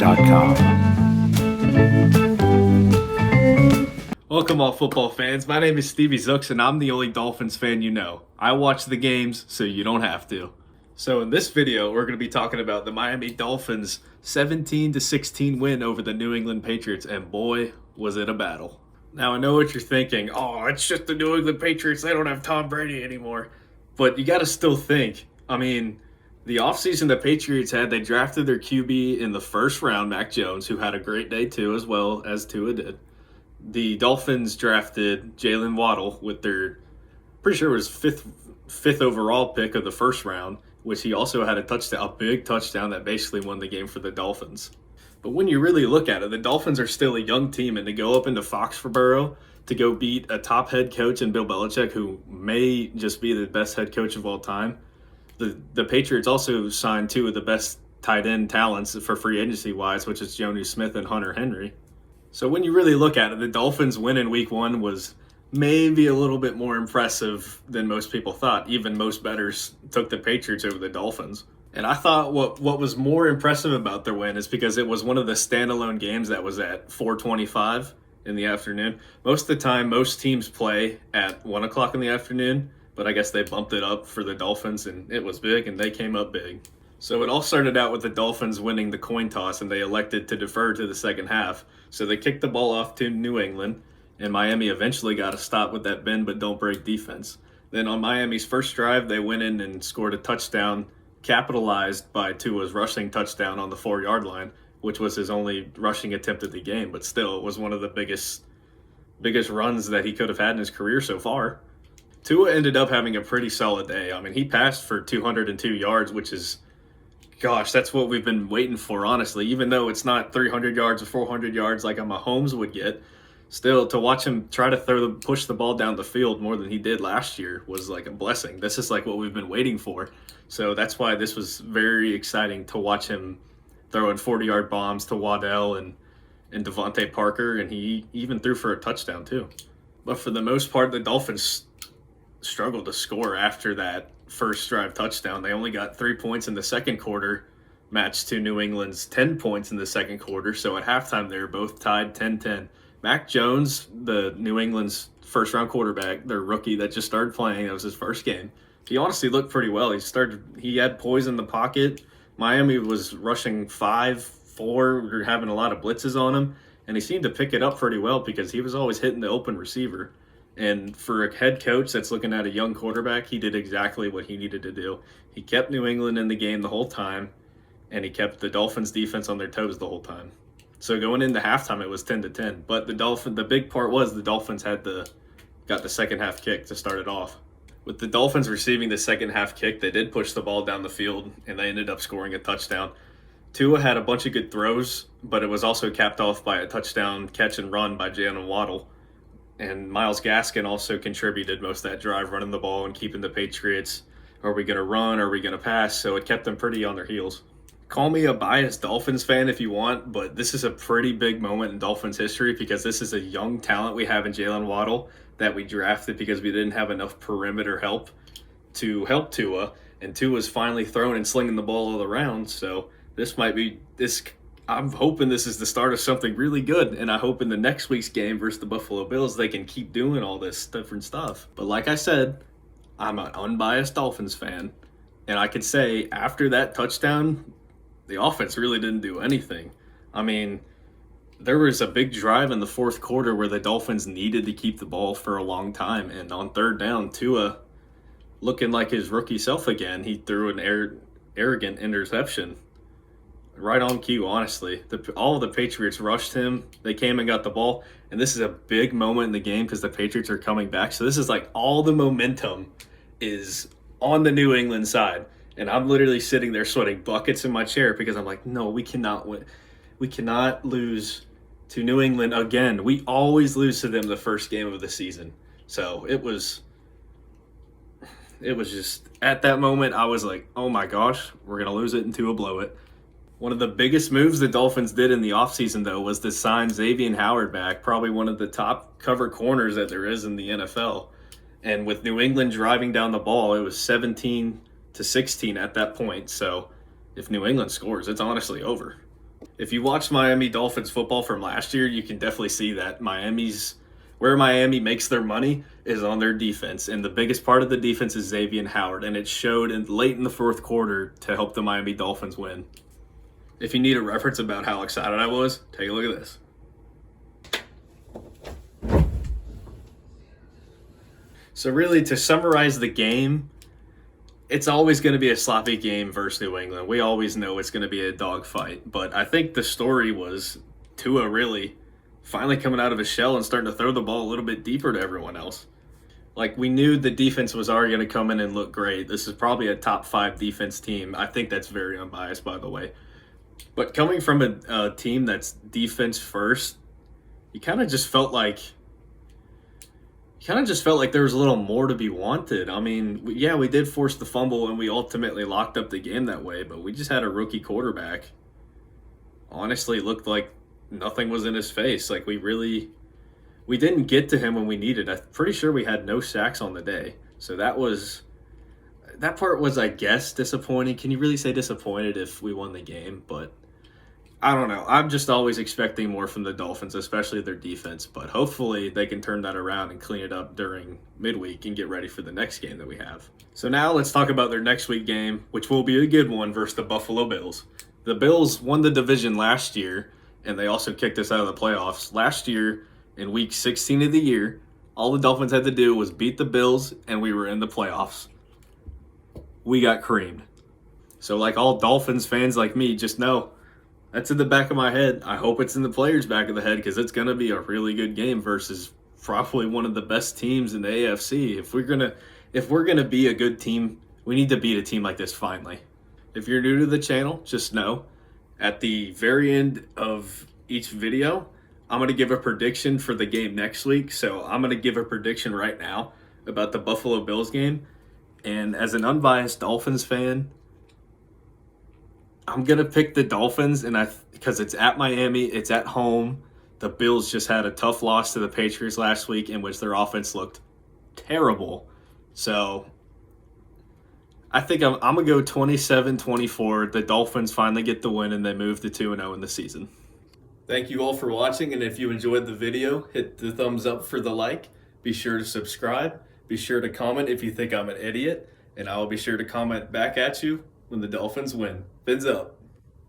Welcome, all football fans. My name is Stevie Zooks, and I'm the only Dolphins fan you know. I watch the games, so you don't have to. So in this video, we're going to be talking about the Miami Dolphins' 17-16 win over the New England Patriots, and boy, was it a battle. Now, I know what you're thinking. Oh, it's just the New England Patriots. They don't have Tom Brady anymore. But you got to still think. I mean, the offseason the Patriots had, they drafted their QB in the first round, Mac Jones, who had a great day too, as well as Tua did. The Dolphins drafted Jalen Waddle with their, pretty sure it was fifth overall pick of the first round, which he also had a big touchdown that basically won the game for the Dolphins. But when you really look at it, the Dolphins are still a young team, and to go up into Foxborough to go beat a top head coach in Bill Belichick, who may just be the best head coach of all time. The Patriots also signed two of the best tight end talents for free agency wise, which is Jonnu Smith and Hunter Henry. So when you really look at it, the Dolphins win in week one was maybe a little bit more impressive than most people thought. Even most bettors took the Patriots over the Dolphins. And I thought what was more impressive about their win is because it was one of the standalone games that was at 4:25 in the afternoon. Most of the time, most teams play at 1 o'clock in the afternoon, but I guess they bumped it up for the Dolphins, and it was big, and they came up big. So it all started out with the Dolphins winning the coin toss, and they elected to defer to the second half. So they kicked the ball off to New England, and Miami eventually got a stop with that bend but don't break defense. Then on Miami's first drive, they went in and scored a touchdown, capitalized by Tua's rushing touchdown on the 4-yard line, which was his only rushing attempt of the game, but still it was one of the biggest runs that he could have had in his career so far. Tua ended up having a pretty solid day. I mean, he passed for 202 yards, which is, gosh, that's what we've been waiting for, honestly. Even though it's not 300 yards or 400 yards like a Mahomes would get, still, to watch him try to push the ball down the field more than he did last year was like a blessing. This is like what we've been waiting for. So that's why this was very exciting to watch him throwing 40-yard bombs to Waddell and Devontae Parker, and he even threw for a touchdown too. But for the most part, the Dolphins struggled to score after that first drive touchdown. They only got 3 points in the second quarter, matched to New England's 10 points in the second quarter. So at halftime, they were both tied 10-10. Mac Jones, the New England's first-round quarterback, their rookie that just started playing, that was his first game, he honestly looked pretty well. He had poise in the pocket. Miami was rushing 5-4, or having a lot of blitzes on him, and he seemed to pick it up pretty well because he was always hitting the open receiver. And for a head coach that's looking at a young quarterback, he did exactly what he needed to do. He kept New England in the game the whole time, and he kept the Dolphins defense on their toes the whole time. So going into halftime, it was 10-10. But the big part was the Dolphins got the second half kick to start it off. With the Dolphins receiving the second half kick, they did push the ball down the field, and they ended up scoring a touchdown. Tua had a bunch of good throws, but it was also capped off by a touchdown catch and run by Jalen Waddle. And Myles Gaskin also contributed most of that drive, running the ball and keeping the Patriots, are we going to run, are we going to pass? So it kept them pretty on their heels. Call me a biased Dolphins fan if you want, but this is a pretty big moment in Dolphins history because this is a young talent we have in Jalen Waddle that we drafted because we didn't have enough perimeter help to help Tua, and Tua's finally throwing and slinging the ball all around. So I'm hoping this is the start of something really good, and I hope in the next week's game versus the Buffalo Bills they can keep doing all this different stuff. But like I said, I'm an unbiased Dolphins fan, and I could say after that touchdown, the offense really didn't do anything. I mean, there was a big drive in the fourth quarter where the Dolphins needed to keep the ball for a long time, and on third down, Tua, looking like his rookie self again, he threw an arrogant interception. Right on cue, honestly. All of the Patriots rushed him. They came and got the ball. And this is a big moment in the game because the Patriots are coming back. So this is like all the momentum is on the New England side. And I'm literally sitting there sweating buckets in my chair because I'm like, no, we cannot win. We cannot lose to New England again. We always lose to them the first game of the season. So it was just, at that moment, I was like, oh my gosh, we're going to lose it and Tua blow it. One of the biggest moves the Dolphins did in the offseason, though, was to sign Xavier Howard back, probably one of the top cover corners that there is in the NFL. And with New England driving down the ball, it was 17-16 at that point. So if New England scores, it's honestly over. If you watch Miami Dolphins football from last year, you can definitely see that where Miami makes their money is on their defense, and the biggest part of the defense is Xavier Howard, and it showed late in the fourth quarter to help the Miami Dolphins win. If you need a reference about how excited I was, take a look at this. So really, to summarize the game, it's always going to be a sloppy game versus New England. We always know it's going to be a dogfight. But I think the story was Tua really finally coming out of his shell and starting to throw the ball a little bit deeper to everyone else. Like, we knew the defense was already going to come in and look great. This is probably a top 5 defense team. I think that's very unbiased, by the way. But coming from a team that's defense first, you kind of just felt like there was a little more to be wanted. I mean, yeah, we did force the fumble and we ultimately locked up the game that way, but we just had a rookie quarterback. Honestly, it looked like nothing was in his face. Like, we didn't get to him when we needed. I'm pretty sure we had no sacks on the day. So that part was, I guess, disappointing. Can you really say disappointed if we won the game? But I don't know. I'm just always expecting more from the Dolphins, especially their defense. But hopefully they can turn that around and clean it up during midweek and get ready for the next game that we have. So now let's talk about their next week game, which will be a good one versus the Buffalo Bills. The Bills won the division last year, and they also kicked us out of the playoffs. Last year, in week 16 of the year, all the Dolphins had to do was beat the Bills, and we were in the playoffs. We got creamed. So like all Dolphins fans like me, just know that's in the back of my head. I hope it's in the players' back of the head because it's going to be a really good game versus probably one of the best teams in the AFC. If we're gonna be a good team, we need to beat a team like this finally. If you're new to the channel, just know at the very end of each video, I'm going to give a prediction for the game next week. So I'm going to give a prediction right now about the Buffalo Bills game. And as an unbiased Dolphins fan, I'm going to pick the Dolphins, and because it's at Miami, it's at home. The Bills just had a tough loss to the Patriots last week in which their offense looked terrible. So I think I'm going to go 27-24. The Dolphins finally get the win, and they move to 2-0 in the season. Thank you all for watching, and if you enjoyed the video, hit the thumbs up for the like. Be sure to subscribe. Be sure to comment if you think I'm an idiot, and I will be sure to comment back at you when the Dolphins win. Fins up.